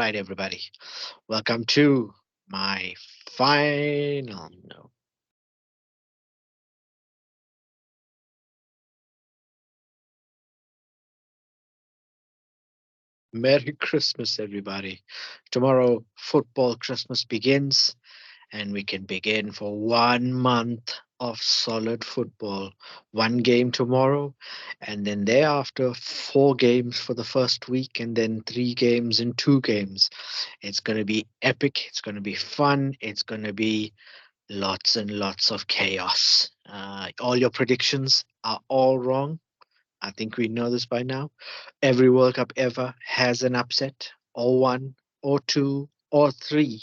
right, everybody. Welcome to my final. No, Merry Christmas, everybody. Tomorrow, football Christmas begins, and we can begin for 1 month of solid football. One game tomorrow, and then thereafter, 4 games for the first week, and then 3 games in 2 games. It's going to be epic. It's going to be fun. It's going to be lots and lots of chaos. All your predictions are all wrong. I think we know this by now. Every World Cup ever has an upset, or one, or two, or three.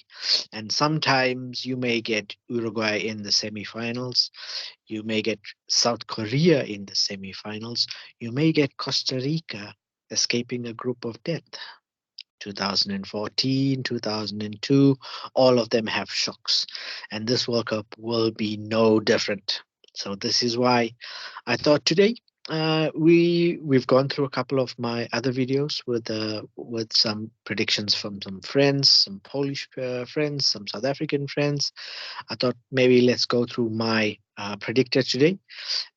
And sometimes you may get Uruguay in the semifinals. You may get South Korea in the semifinals. You may get Costa Rica escaping a group of death. 2014, 2002, all of them have shocks. And this World Cup will be no different. So this is why I thought today we've gone through a couple of my other videos with some predictions from some friends, some Polish friends, some South African friends. I thought maybe let's go through my predictor today,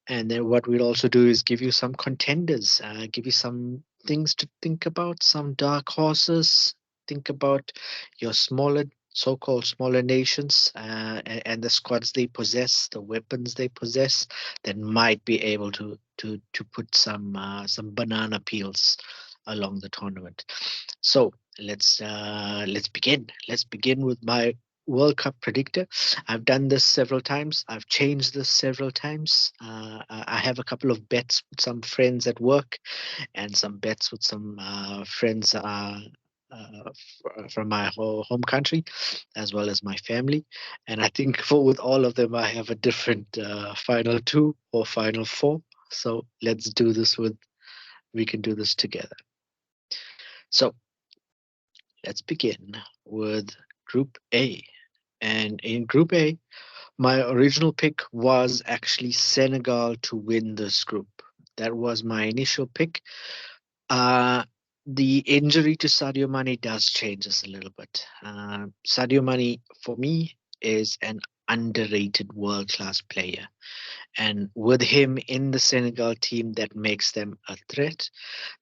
and then what we'll also do is give you some contenders, give you some things to think about, some dark horses. Think about your smaller, so-called smaller nations, and the squads they possess, the weapons they possess, that might be able to put some banana peels along the tournament. So let's begin. Let's begin with my World Cup predictor. I've done this several times. I've changed this several times. I have a couple of bets with some friends at work, and some bets with some friends from my home country, as well as my family. And I think for with all of them, I have a different final two or final four. So let's do this with. We can do this together. So let's begin with Group A. And in Group A, my original pick was actually Senegal to win this group. That was my initial pick. Uh, the injury to Sadio Mane does change us a little bit. Sadio Mane, for me, is an underrated world class player. And with him in the Senegal team, that makes them a threat.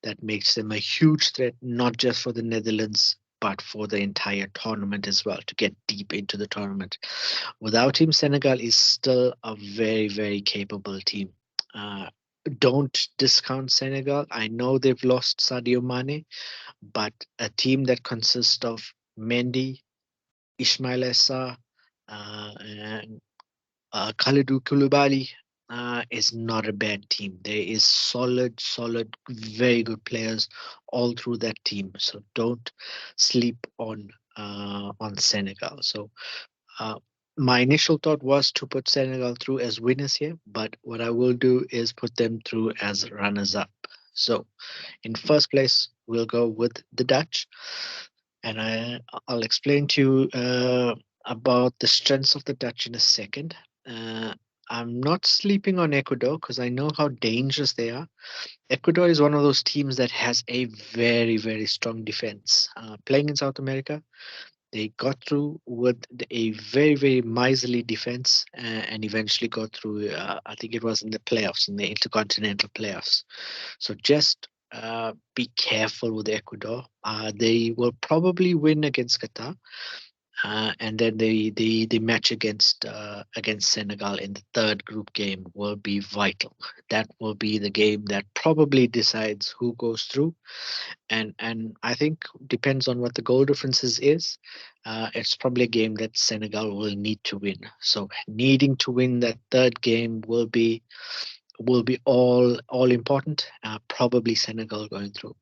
That makes them a huge threat, not just for the Netherlands, but for the entire tournament as well, to get deep into the tournament. Without him, Senegal is still a very, very capable team. Uh, don't discount Senegal. I know they've lost Sadio Mane, but a team that consists of Mendy, Ismail Essa, and Khalidou Koulibaly is not a bad team. There is solid, very good players all through that team. So don't sleep on Senegal. So uh, my initial thought was to put Senegal through as winners here, but what I will do is put them through as runners up. So in first place, we'll go with the Dutch, and I'll explain to you about the strengths of the Dutch in a second. Uh, I'm not sleeping on Ecuador because I know how dangerous they are. Ecuador is one of those teams that has a very, very strong defense. Playing in South America, they got through with a very, very miserly defense and eventually got through. I think it was in the playoffs, in the intercontinental playoffs. So just be careful with Ecuador. They will probably win against Qatar, and then the match against Senegal in the third group game will be vital. That will be the game that probably decides who goes through, and I think depends on what the goal differences is. It's probably a game that Senegal will need to win. So needing to win that third game will be all important. Probably Senegal going through.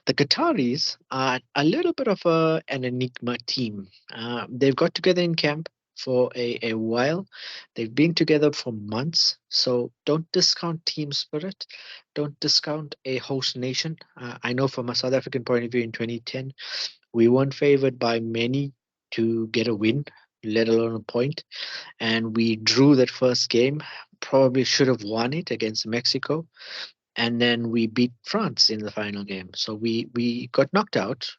The Qataris are a little bit of an enigma team. They've got together in camp for a while. They've been together for months. So don't discount team spirit. Don't discount a host nation. I know from a South African point of view in 2010, we weren't favored by many to get a win, let alone a point, and we drew that first game. Probably should have won it against Mexico, and then we beat France in the final game. So we got knocked out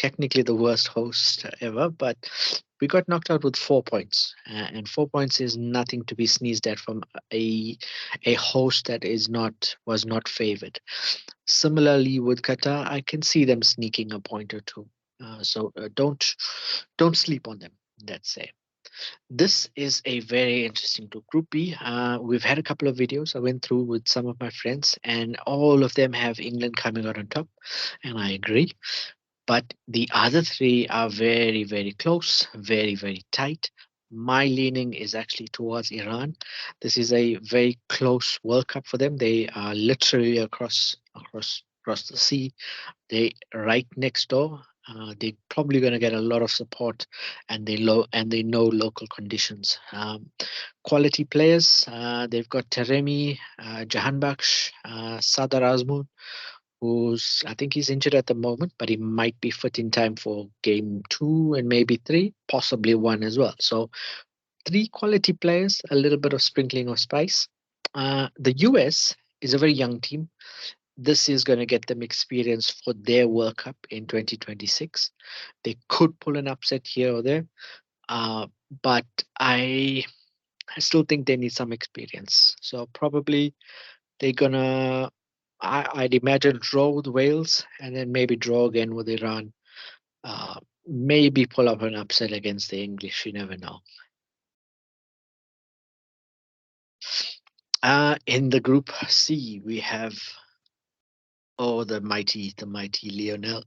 technically the worst host ever, but we got knocked out with 4 points, and 4 points is nothing to be sneezed at from a a host that is not was not favored. Similarly with Qatar, I can see them sneaking a point or two. So don't sleep on them. Let's say this is a very interesting group. Group B. We've had a couple of videos I went through with some of my friends, and all of them have England coming out on top, and I agree. But the other three are very, very close, very, very tight. My leaning is actually towards Iran. This is a very close World Cup for them. They are literally across the sea. They right next door. They're probably going to get a lot of support, and they know local conditions. Quality players. They've got Taremi, Jahanbakhsh, Sadar Azmoun, who's I think he's injured at the moment, but he might be fit in time for game two and maybe three, possibly one as well. So three quality players, a little bit of sprinkling of spice. The US is a very young team. This is going to get them experience for their World Cup in 2026. They could pull an upset here or there, uh, but I still think they need some experience. So probably they're gonna, I'd imagine, draw with Wales and then maybe draw again with Iran. Maybe pull up an upset against the English. You never know. In the Group C, we have the mighty Lionel.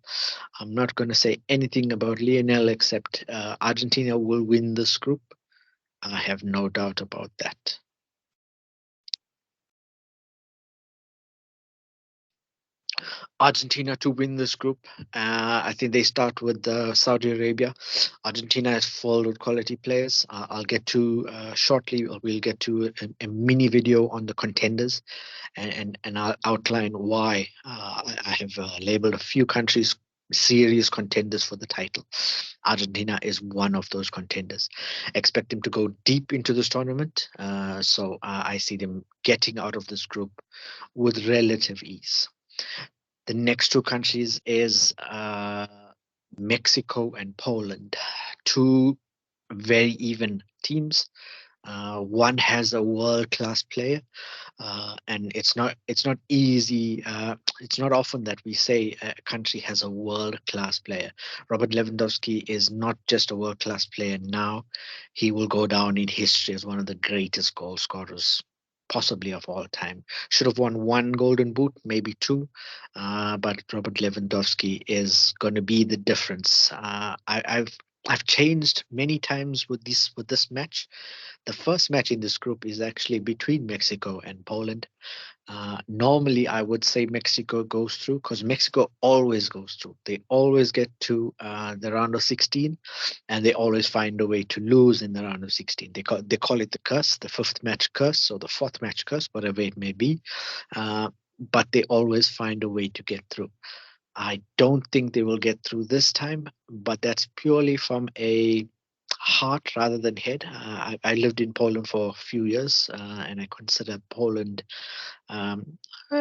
I'm not going to say anything about Lionel except Argentina will win this group. I have no doubt about that. Argentina to win this group. I think they start with Saudi Arabia. Argentina is full with quality players. I'll get to shortly. We'll get to a mini video on the contenders, and I'll outline why I have labeled a few countries serious contenders for the title. Argentina is one of those contenders. Expect them to go deep into this tournament. So I see them getting out of this group with relative ease. The next two countries is Mexico and Poland, two very even teams. One has a world class player, and it's not easy. It's not often that we say a country has a world class player. Robert Lewandowski is not just a world class player now; he will go down in history as one of the greatest goal scorers, possibly of all time. Should have won one Golden Boot, maybe two, but Robert Lewandowski is going to be the difference. I've changed many times with this match. The first match in this group is actually between Mexico and Poland. Normally, I would say Mexico goes through because Mexico always goes through. They always get to the round of 16, and they always find a way to lose in the round of 16. They call it the curse, the fifth match curse, or the fourth match curse, whatever it may be. Uh, but they always find a way to get through. I don't think they will get through this time, but that's purely from a heart rather than head. I lived in Poland for a few years, and I consider Poland a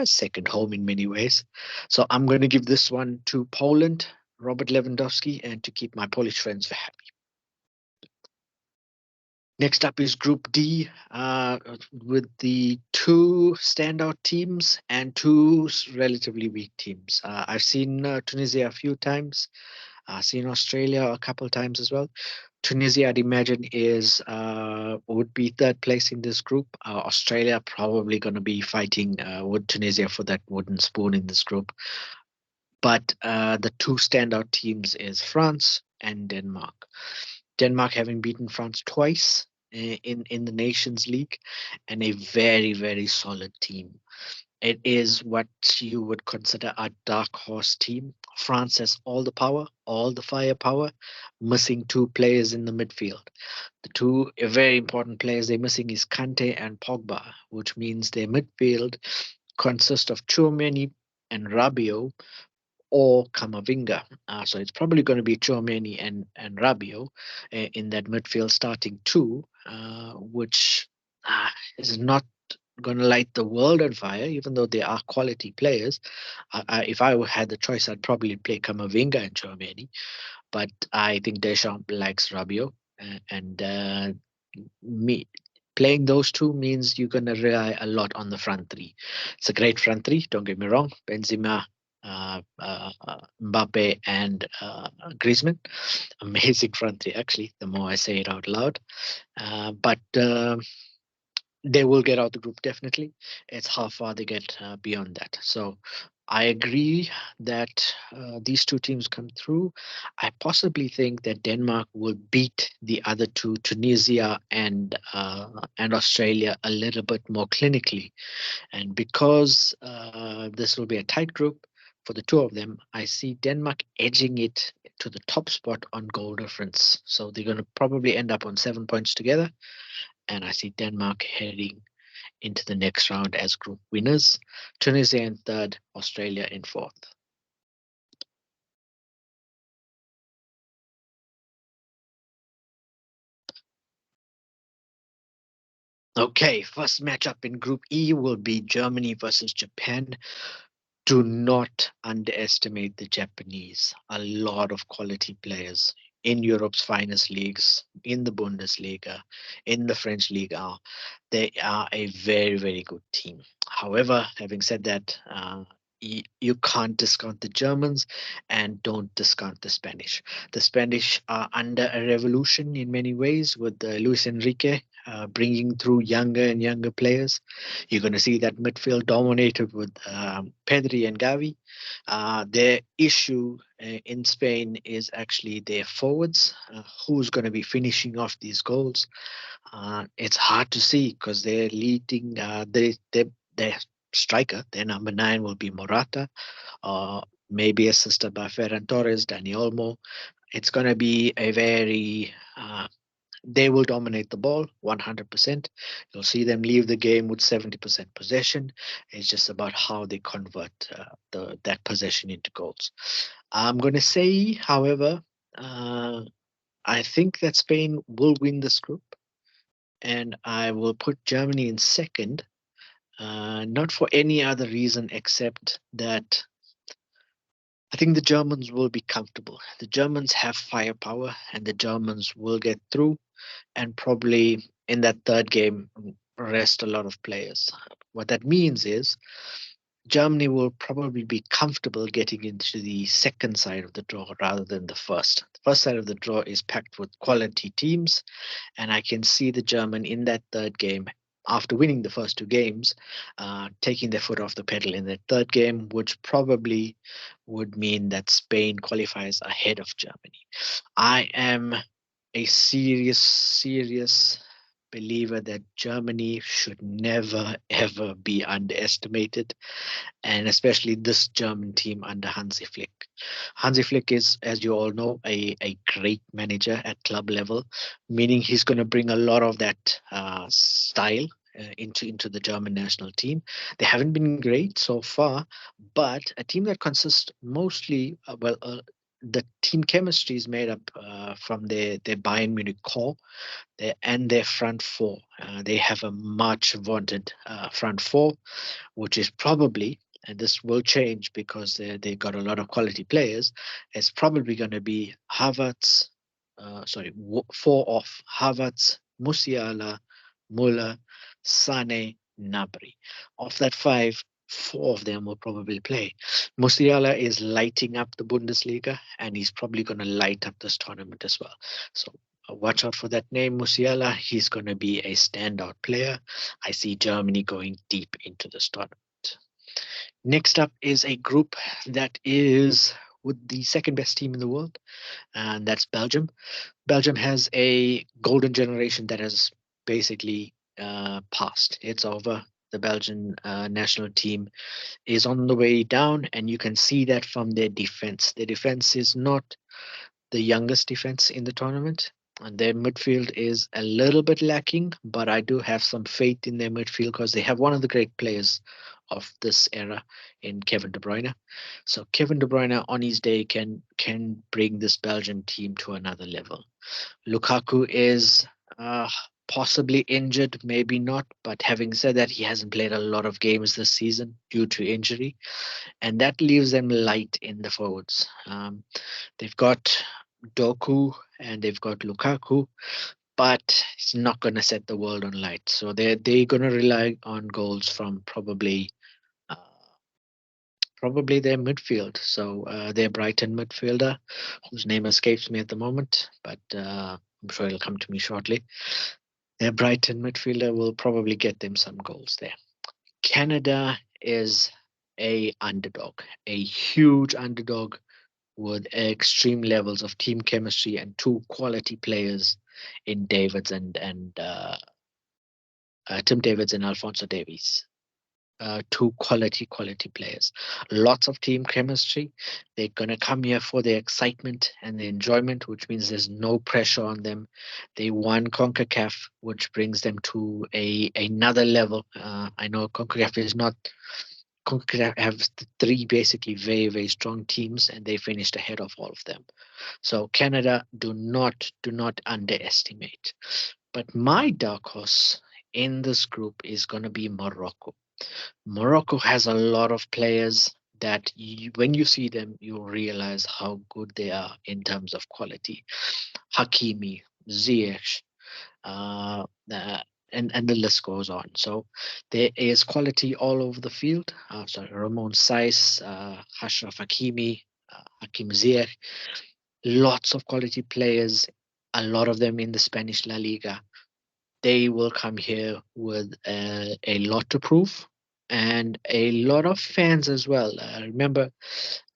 second home in many ways. So I'm going to give this one to Poland, Robert Lewandowski, and to keep my Polish friends happy. Next up is Group D, with the two standout teams and two relatively weak teams. I've seen Tunisia a few times. I've seen Australia a couple times as well. Tunisia, I'd imagine, is would be third place in this group. Australia probably going to be fighting with Tunisia for that wooden spoon in this group. But the two standout teams is France and Denmark. Denmark having beaten France twice in the Nations League, and a very, very solid team. It is what you would consider a dark horse team. France has all the power, all the firepower, missing two players in the midfield. The two very important players they're missing is Kante and Pogba, which means their midfield consists of Chouameni and Rabiot or Camavinga. So it's probably going to be Chouameni and Rabiot in that midfield starting two, which is not going to light the world on fire, even though they are quality players. If I had the choice, I'd probably play Kamavinga and Chouameni, but I think Deschamps likes Rabiot, and me playing those two means you're going to rely a lot on the front three. It's a great front three, don't get me wrong. Benzema, Mbappe, and Griezmann. Amazing front three, actually, the more I say it out loud. But they will get out the group definitely. It's how far they get beyond that. So I agree that these two teams come through. I possibly think that Denmark will beat the other two, Tunisia and Australia, a little bit more clinically. And because this will be a tight group for the two of them, I see Denmark edging it to the top spot on goal difference. So they're going to probably end up on 7 points together, and I see Denmark heading into the next round as group winners, Tunisia in third, Australia in fourth. Okay, first matchup in Group E will be Germany versus Japan. Do not underestimate the Japanese. A lot of quality players in Europe's finest leagues, in the Bundesliga, in the French League. They are a very, very good team. However, having said that, you can't discount the Germans and don't discount the Spanish. The Spanish are under a revolution in many ways with Luis Enrique bringing through younger and younger players. You're going to see that midfield dominated with Pedri and Gavi. Their issue in Spain is actually their forwards. Who's going to be finishing off these goals? It's hard to see because they're leading. Their striker, their number 9, will be Morata, maybe assisted by Ferran Torres, Dani Olmo. It's going to be a very they will dominate the ball 100%. You'll see them leave the game with 70% possession. It's just about how they convert that possession into goals. I'm going to say, however, uh, I think that Spain will win this group, and I will put Germany in second, not for any other reason except that I think the Germans will be comfortable. The Germans have firepower, and the Germans will get through and probably in that third game rest a lot of players. What that means is Germany will probably be comfortable getting into the second side of the draw rather than the first. The first side of the draw is packed with quality teams, and I can see the German in that third game. After winning the first two games, taking their foot off the pedal in the third game, which probably would mean that Spain qualifies ahead of Germany. I am a serious believer that Germany should never ever be underestimated, and especially this German team under Hansi Flick. Hansi Flick is, as you all know, a great manager at club level, meaning he's going to bring a lot of that style into the German national team. They haven't been great so far, but a team that consists mostly, the team chemistry is made up from their Bayern Munich core and their front four. They have a much vaunted front four, which is probably, and this will change because they got a lot of quality players, it's probably going to be Havertz, four off Havertz, Musiala, Muller, Sane, Nabri. Of that five, four of them will probably play. Musiala is lighting up the Bundesliga, and he's probably going to light up this tournament as well. So watch out for that name, Musiala. He's going to be a standout player. I see Germany going deep into this tournament. Next up is a group that is with the second best team in the world, and that's Belgium. Belgium has a golden generation that has basically passed. It's over. The Belgian national team is on the way down, and you can see that from their defense. Their defense is not the youngest defense in the tournament. And their midfield is a little bit lacking, but I do have some faith in their midfield because they have one of the great players of this era in Kevin De Bruyne. So Kevin De Bruyne on his day can bring this Belgian team to another level. Lukaku is possibly injured, maybe not. But having said that, he hasn't played a lot of games this season due to injury, and that leaves them light in the forwards. They've got Doku and they've got Lukaku, but it's not going to set the world on light. So they're going to rely on goals from uh, probably their midfield. So their Brighton midfielder, whose name escapes me at the moment, but I'm sure it'll come to me shortly. Their Brighton midfielder will probably get them some goals there. Canada is a underdog, a huge underdog with extreme levels of team chemistry and two quality players in Davids and Tim Davids and Alfonso Davies. Two quality players. Lots of team chemistry. They're gonna come here for the excitement and the enjoyment, which means there's no pressure on them. They won CONCACAF, which brings them to a another level. I know CONCACAF is not. CONCACAF have three basically very strong teams, and they finished ahead of all of them. So Canada, do not underestimate. But my dark horse in this group is going to be Morocco. Morocco has a lot of players that when you see them, you realize how good they are in terms of quality. Hakimi, Ziyech, uh, uh, and the list goes on. So there is quality all over the field. Sorry, Ramon Saiz, Ashraf Hakimi, Hakim Ziyech, lots of quality players, a lot of them in the Spanish La Liga. They will come here with a lot to prove and a lot of fans as well. Remember,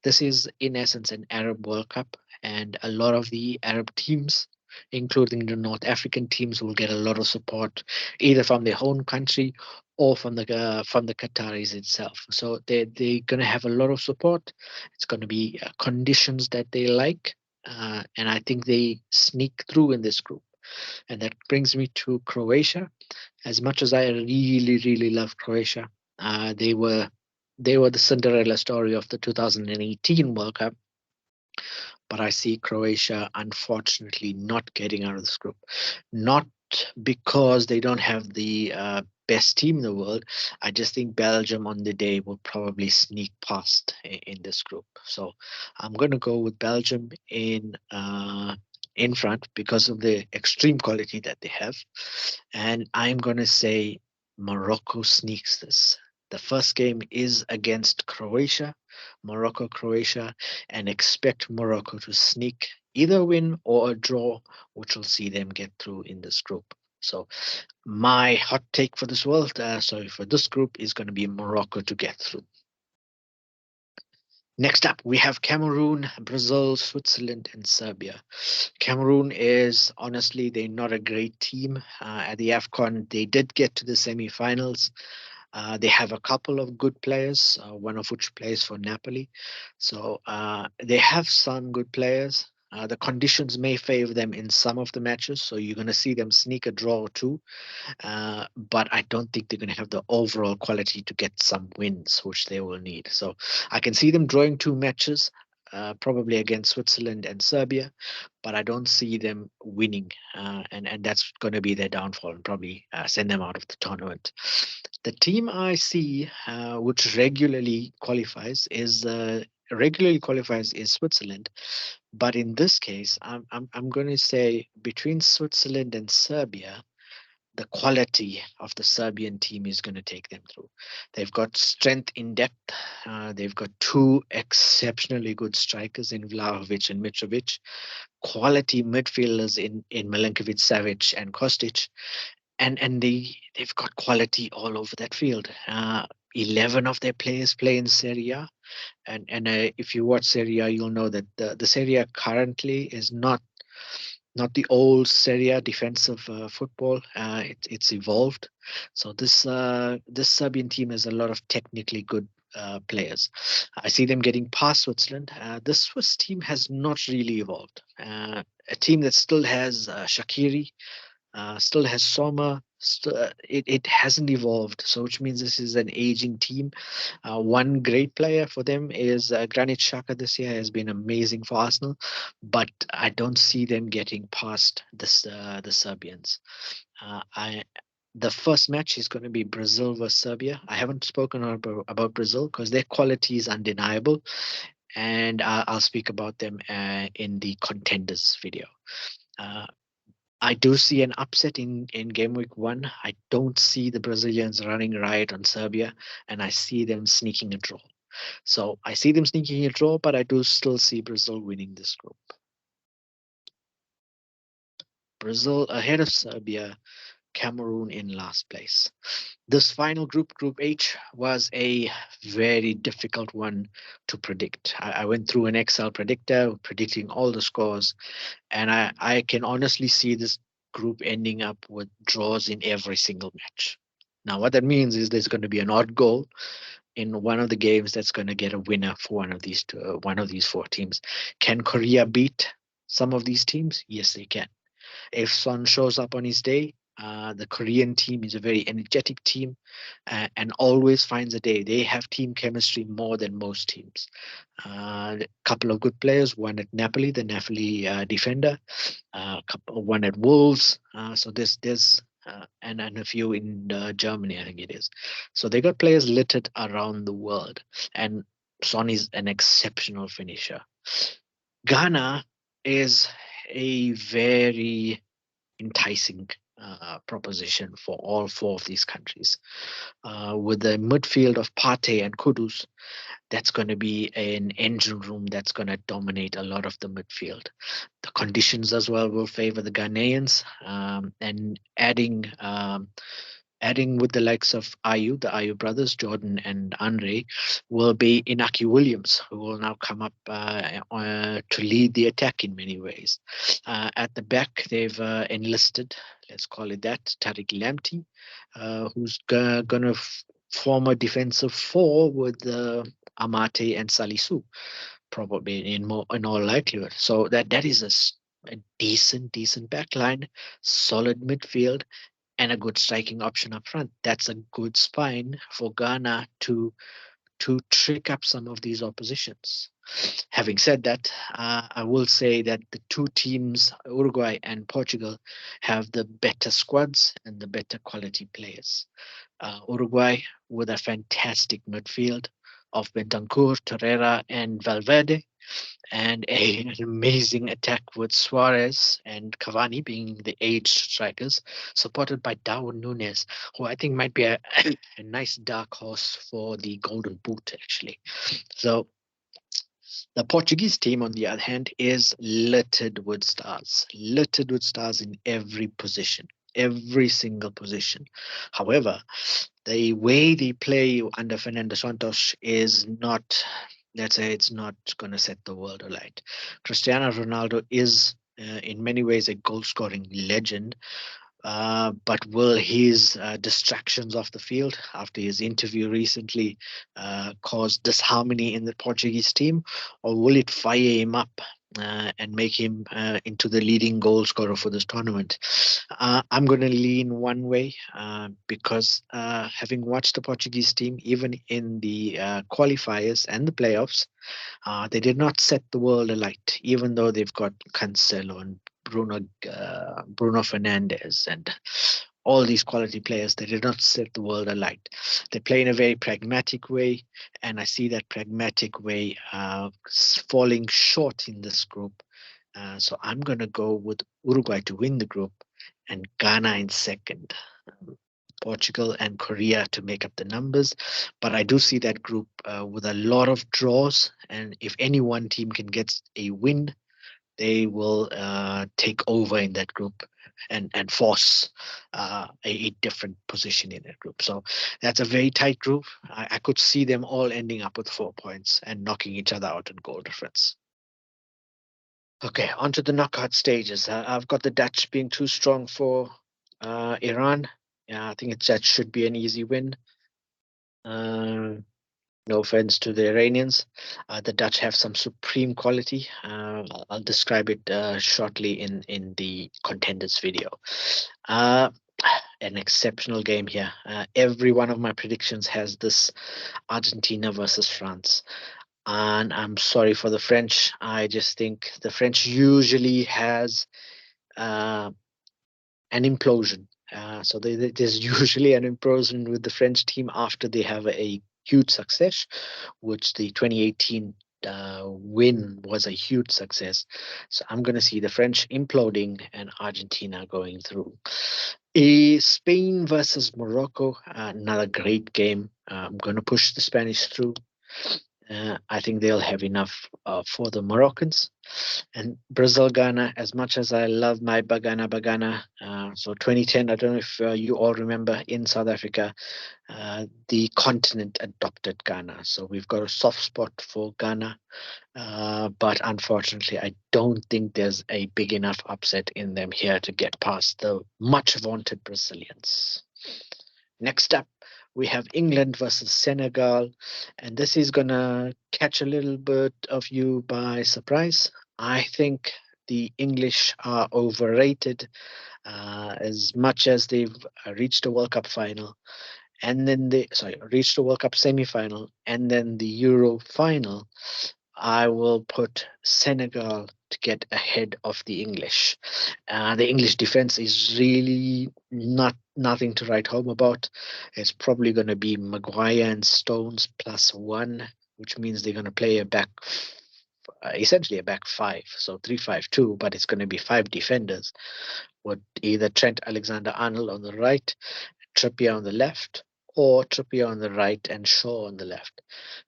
this is in essence an Arab World Cup, and a lot of the Arab teams, including the North African teams, will get a lot of support either from their own country or from the Qataris itself. So they're going to have a lot of support. It's going to be conditions that they like, and I think they sneak through in this group. And that brings me to Croatia. As much as I really love Croatia, they were the Cinderella story of the 2018 World Cup, but I see Croatia unfortunately not getting out of this group. Not because they don't have the best team in the world. I just think Belgium on the day will probably sneak past in this group. So I'm going to go with Belgium in front because of the extreme quality that they have, and I'm going to say Morocco sneaks this. The first game is against Croatia, Morocco, Croatia, and expect Morocco to sneak either a win or a draw, which will see them get through in this group. So my hot take for for this group is going to be Morocco to get through. Next up, we have Cameroon, Brazil, Switzerland, and Serbia. Cameroon is honestly, they're not a great team. At the AFCON, they did get to the semi-finals. They have a couple of good players, one of which plays for Napoli. So they have some good players. The conditions may favor them in some of the matches, so you're going to see them sneak a draw or two. But I don't think they're going to have the overall quality to get some wins, which they will need. So I can see them drawing two matches, probably against Switzerland and Serbia, but I don't see them winning, and that's going to be their downfall and probably send them out of the tournament. The team I see, which regularly qualifies is Switzerland, but in this case, I'm going to say between Switzerland and Serbia, the quality of the Serbian team is going to take them through. They've got strength in depth. They've got two exceptionally good strikers in Vlahovic and Mitrovic, quality midfielders in Milinkovic, Savic, and Kostic, and they've got quality all over that field. 11 of their players play in Serie A, and if you watch Serie A, you'll know that the Serie A currently is not the old Serie A defensive football. It's evolved. So this Serbian team has a lot of technically good players. I see them getting past Switzerland. This Swiss team has not really evolved. A team that still has Shakiri, still has Soma. It hasn't evolved, so which means this is an aging team. One great player for them is Granit Xhaka this year has been amazing for Arsenal, but I don't see them getting past the Serbians. I The first match is going to be Brazil versus Serbia. I haven't spoken about Brazil because their quality is undeniable, and I'll speak about them in the contenders video. Uh, I do see an upset in game week one. I don't see the Brazilians running riot on Serbia, and I see them sneaking a draw. So I see them sneaking a draw, but I do still see Brazil winning this group. Brazil ahead of Serbia, Cameroon in last place. This final group, Group H, was a very difficult one to predict. I went through an Excel predictor predicting all the scores, and I can honestly see this group ending up with draws in every single match. Now, what that means is there's going to be an odd goal in one of the games that's going to get a winner for one of these four teams. Can Korea beat some of these teams? Yes, they can. If Son shows up on his day, the Korean team is a very energetic team and always finds a day. They have team chemistry more than most teams. A couple of good players, one at Napoli, the Napoli defender, one at Wolves. So there's and a few in Germany, I think it is. So they got players littered around the world, and Son is an exceptional finisher. Ghana is a very enticing proposition for all four of these countries. With the midfield of Partey and Kudus, that's going to be an engine room that's going to dominate a lot of the midfield. The conditions as well will favor the Ghanaians, and adding with the likes of the Ayu brothers, Jordan and Andre, will be Inaki Williams, who will now come up to lead the attack in many ways. At the back, they've enlisted, let's call it that, Tariq Lamptey, who's going to form a defensive four with Amate and Salisu, probably in all likelihood. So that is a decent back line, solid midfield, and a good striking option up front. That's a good spine for Ghana to trick up some of these oppositions. Having said that, I will say that the two teams, Uruguay and Portugal, have the better squads and the better quality players. Uruguay with a fantastic midfield of Bentancur, Torreira, and Valverde, and an amazing attack with Suarez and Cavani being the aged strikers, supported by Darwin Nunes, who I think might be a nice dark horse for the Golden Boot, actually. So the Portuguese team, on the other hand, is littered with stars in every position, every single position. However, the way they play under Fernando Santos is not, let's say, it's not going to set the world alight. Cristiano Ronaldo is, in many ways, a goal scoring legend, but will his distractions off the field after his interview recently cause disharmony in the Portuguese team, or will it fire him up and make him into the leading goal scorer for this tournament? I'm going to lean one way because having watched the Portuguese team, even in the qualifiers and the playoffs, they did not set the world alight, even though they've got Cancelo and Bruno Fernandes and all these quality players. They did not set the world alight. They play in a very pragmatic way, and I see that pragmatic way falling short in this group. So I'm going to go with Uruguay to win the group and Ghana in second. Portugal and Korea to make up the numbers. But I do see that group with a lot of draws. And if any one team can get a win, they will take over in that group and force a different position in that group. So that's a very tight group. I could see them all ending up with 4 points and knocking each other out in goal difference. Okay, on to the knockout stages. I've got the Dutch being too strong for Iran. Yeah, I think that should be an easy win. No offense to the Iranians. The Dutch have some supreme quality. I'll describe it shortly in the contenders video. An exceptional game here. Every one of my predictions has this Argentina versus France. And I'm sorry for the French. I just think the French usually has an implosion There's usually an improvement with the French team after they have a huge success, which the 2018 win was a huge success. So I'm going to see the French imploding and Argentina going through. Spain versus Morocco, another great game. I'm going to push the Spanish through. I think they'll have enough for the Moroccans. And Brazil, Ghana, as much as I love my Bagana, so 2010, I don't know if you all remember in South Africa, the continent adopted Ghana. So we've got a soft spot for Ghana. But unfortunately, I don't think there's a big enough upset in them here to get past the much vaunted Brazilians. Next up, we have England versus Senegal, and this is gonna catch a little bit of you by surprise. I think the English are overrated as much as they've reached a World Cup final and then they reached the World Cup semi-final and then the Euro final. I will put Senegal to get ahead of the English. The English defense is really nothing to write home about. It's probably going to be Maguire and Stones plus one, which means they're going to play essentially a back five, so 3-5-2, but it's going to be five defenders with either Trent Alexander-Arnold on the right, Trippier on the left, or Trippier on the right and Shaw on the left.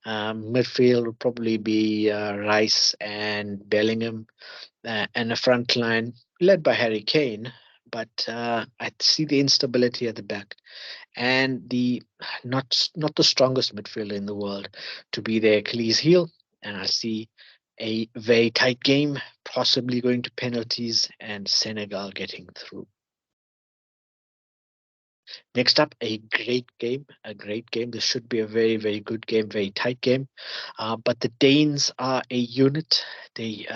Midfield will probably be Rice and Bellingham, and a front line led by Harry Kane. But I see the instability at the back and the not the strongest midfielder in the world to be their Achilles heel. And I see a very tight game, possibly going to penalties, and Senegal getting through. Next up, a great game, a great game. This should be a very, very good game, very tight game. But the Danes are a unit. They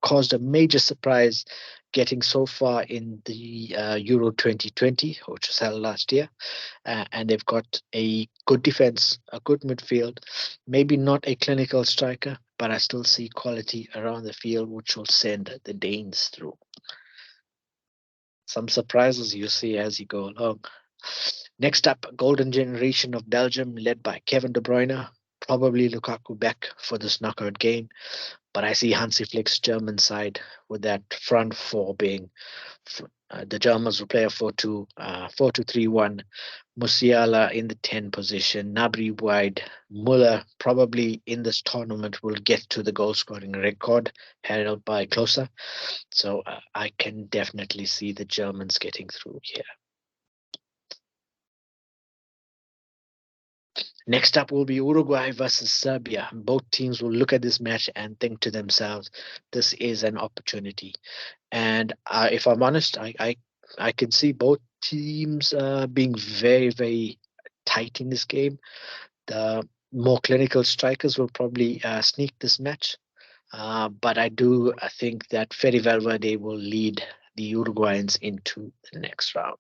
caused a major surprise getting so far in the Euro 2020, which was held last year. And they've got a good defense, a good midfield, maybe not a clinical striker, but I still see quality around the field, which will send the Danes through. Some surprises you see as you go along. Next up, golden generation of Belgium led by Kevin De Bruyne. Probably Lukaku back for this knockout game, but I see Hansi Flick's German side with that front four being the Germans will play a 4-2-3-1. Musiala in the 10 position, Nabri wide, Muller probably in this tournament will get to the goal scoring record held by Klose. So I can definitely see the Germans getting through here. Next up will be Uruguay versus Serbia. Both teams will look at this match and think to themselves, this is an opportunity. And if I'm honest, I can see both teams being very, very tight in this game. The more clinical strikers will probably sneak this match. But I do think that Fede Valverde will lead the Uruguayans into the next round.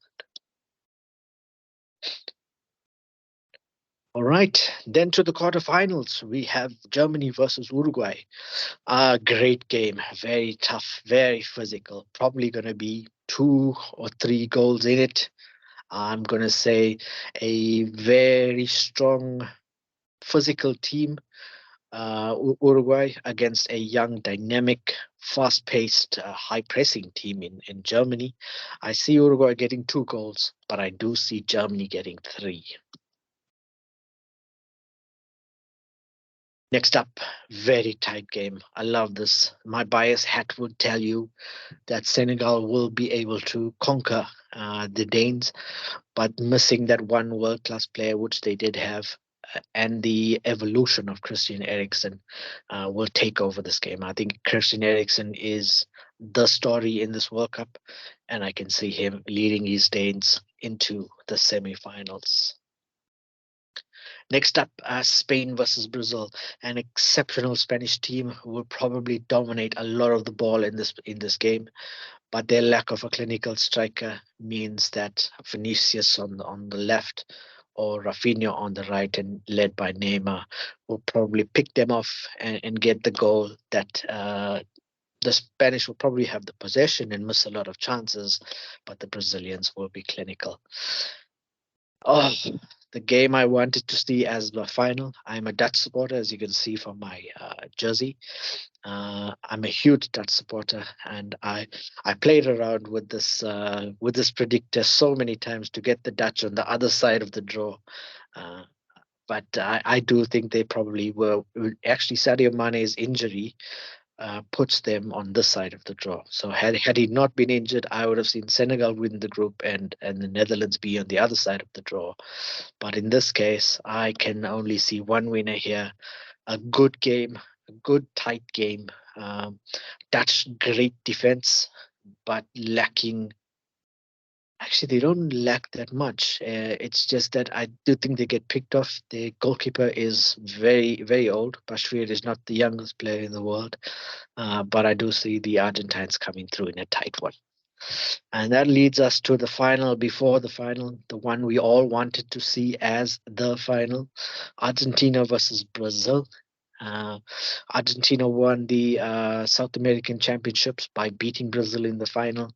All right, then to the quarterfinals, we have Germany versus Uruguay. A great game, very tough, very physical. Probably going to be 2 or 3 goals in it. I'm going to say a very strong physical team, Uruguay, against a young, dynamic, fast paced, high pressing team in Germany. I see Uruguay getting 2 goals, but I do see Germany getting 3. Next up, very tight game. I love this. My bias hat would tell you that Senegal will be able to conquer the Danes, but missing that one world class player, which they did have, and the evolution of Christian Eriksen will take over this game. I think Christian Eriksen is the story in this World Cup, and I can see him leading his Danes into the semi-finals. Next up, Spain versus Brazil. An exceptional Spanish team who will probably dominate a lot of the ball in this game, but their lack of a clinical striker means that Vinicius on the left or Rafinha on the right and led by Neymar will probably pick them off and get the goal that The Spanish will probably have the possession and miss a lot of chances, but the Brazilians will be clinical. Oh, the game I wanted to see as the final. I'm a Dutch supporter, as you can see from my jersey. I'm a huge Dutch supporter, and I played around with this predictor so many times to get the Dutch on the other side of the draw. Uh, but I do think they probably were. Actually, Sadio Mane's injury puts them on this side of the draw. So had he not been injured, I would have seen Senegal win the group and the Netherlands be on the other side of the draw. But in this case, I can only see one winner here. A good game, a good tight game. Dutch great defense, but lacking. Actually, they don't lack that much. It's just that I do think they get picked off. The goalkeeper is very, very old. Bashir is not the youngest player in the world, but I do see the Argentines coming through in a tight one. And that leads us to the final before the final, the one we all wanted to see as the final, Argentina versus Brazil. Uh, Argentina won the South American Championships by beating Brazil in the final.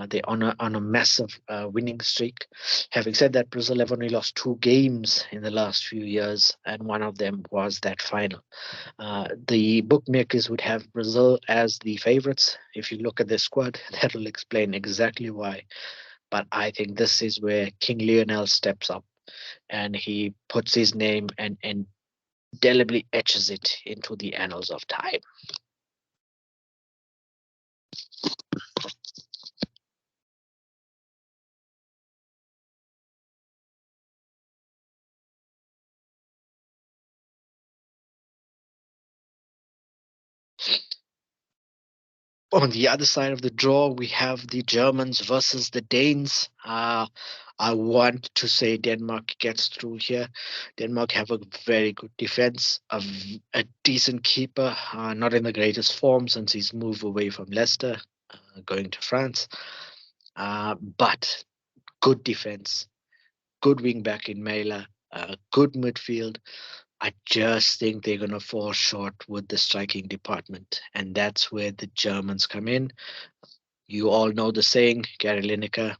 They're on a massive winning streak. Having said that, Brazil have only lost 2 games in the last few years, and one of them was that final. The bookmakers would have Brazil as the favorites. If you look at their squad, that'll explain exactly why. But I think this is where King Lionel steps up and he puts his name and indelibly etches it into the annals of time. On the other side of the draw, we have the Germans versus the Danes. I want to say Denmark gets through here. Denmark have a very good defense, a decent keeper, not in the greatest form since he's moved away from Leicester, going to France. But good defense, good wing back in Mela, good midfield. I just think they're going to fall short with the striking department. And that's where the Germans come in. You all know the saying, Gary Lineker,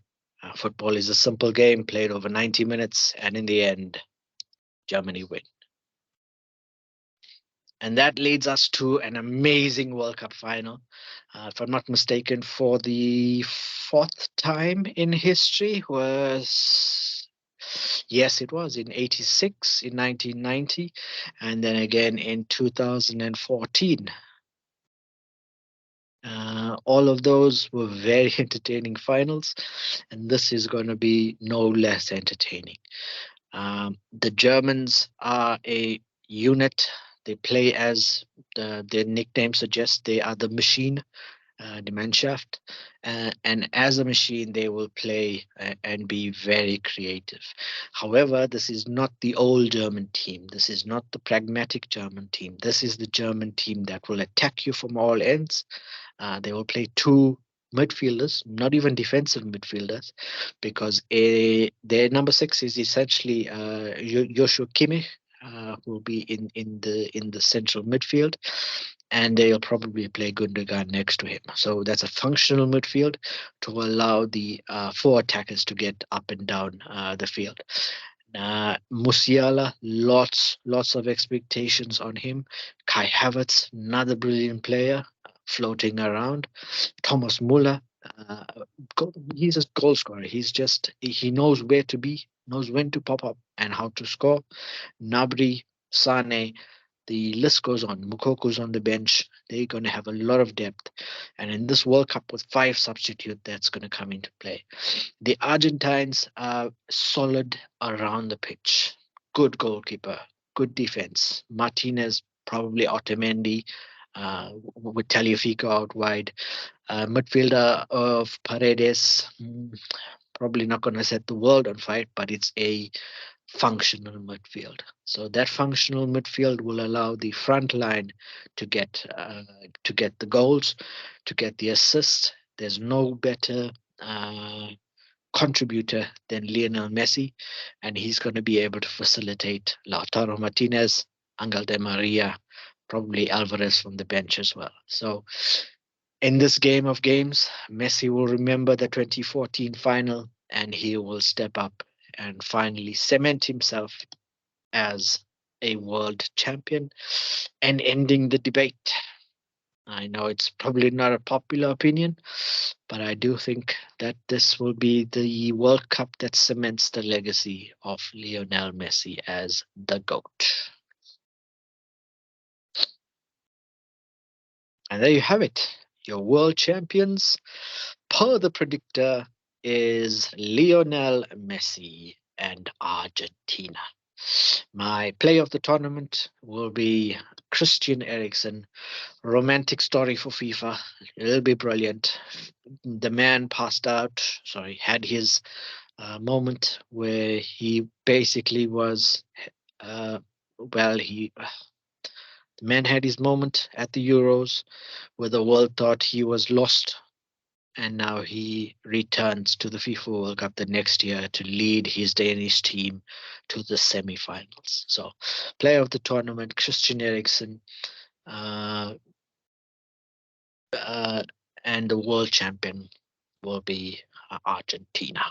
football is a simple game played over 90 minutes. And in the end, Germany win. And that leads us to an amazing World Cup final. If I'm not mistaken, for the fourth time in history was, yes, it was in 86, in 1990, and then again in 2014. All of those were very entertaining finals, and this is going to be no less entertaining. The Germans are a unit. They play as their nickname suggests. They are the machine, the Mannschaft, and as a machine, they will play and be very creative. However, this is not the old German team. This is not the pragmatic German team. This is the German team that will attack you from all ends. They will play two midfielders, not even defensive midfielders, because their number 6 is essentially Joshua Kimmich, who will be in the central midfield, and they'll probably play Gundogan next to him. So that's a functional midfield to allow the four attackers to get up and down the field. Musiala, lots of expectations on him. Kai Havertz, another brilliant player, floating around. Thomas Muller, uh, he's a goal scorer. He knows where to be, knows when to pop up and how to score. Nabri, Sane, the list goes on. Mukoko's on the bench. They're going to have a lot of depth. And in this World Cup with 5 substitute, that's going to come into play. The Argentines are solid around the pitch. Good goalkeeper, good defense. Martinez, probably Otamendi, with Taliafico out wide. Midfielder of Paredes, probably not going to set the world on fire, but it's a functional midfield. So that functional midfield will allow the front line to get the goals, to get the assists. There's no better contributor than Lionel Messi, and he's going to be able to facilitate Lautaro Martinez, Angel Di Maria, probably Alvarez from the bench as well. So In this game of games, Messi will remember the 2014 final and he will step up and finally cement himself as a world champion and ending the debate. I know it's probably not a popular opinion, but I do think that this will be the World Cup that cements the legacy of Lionel Messi as the GOAT. And there you have it. Your world champions, per the predictor, is Lionel Messi and Argentina. My play of the tournament will be Christian Eriksen. Romantic story for FIFA. It'll be brilliant. The man passed out, sorry, had his moment where he basically was, uh, well, the man had his moment at the Euros where the world thought he was lost, and now he returns to the FIFA World Cup the next year to lead his Danish team to the semi-finals. So, player of the tournament, Christian Eriksen, uh, uh, and the world champion will be Argentina.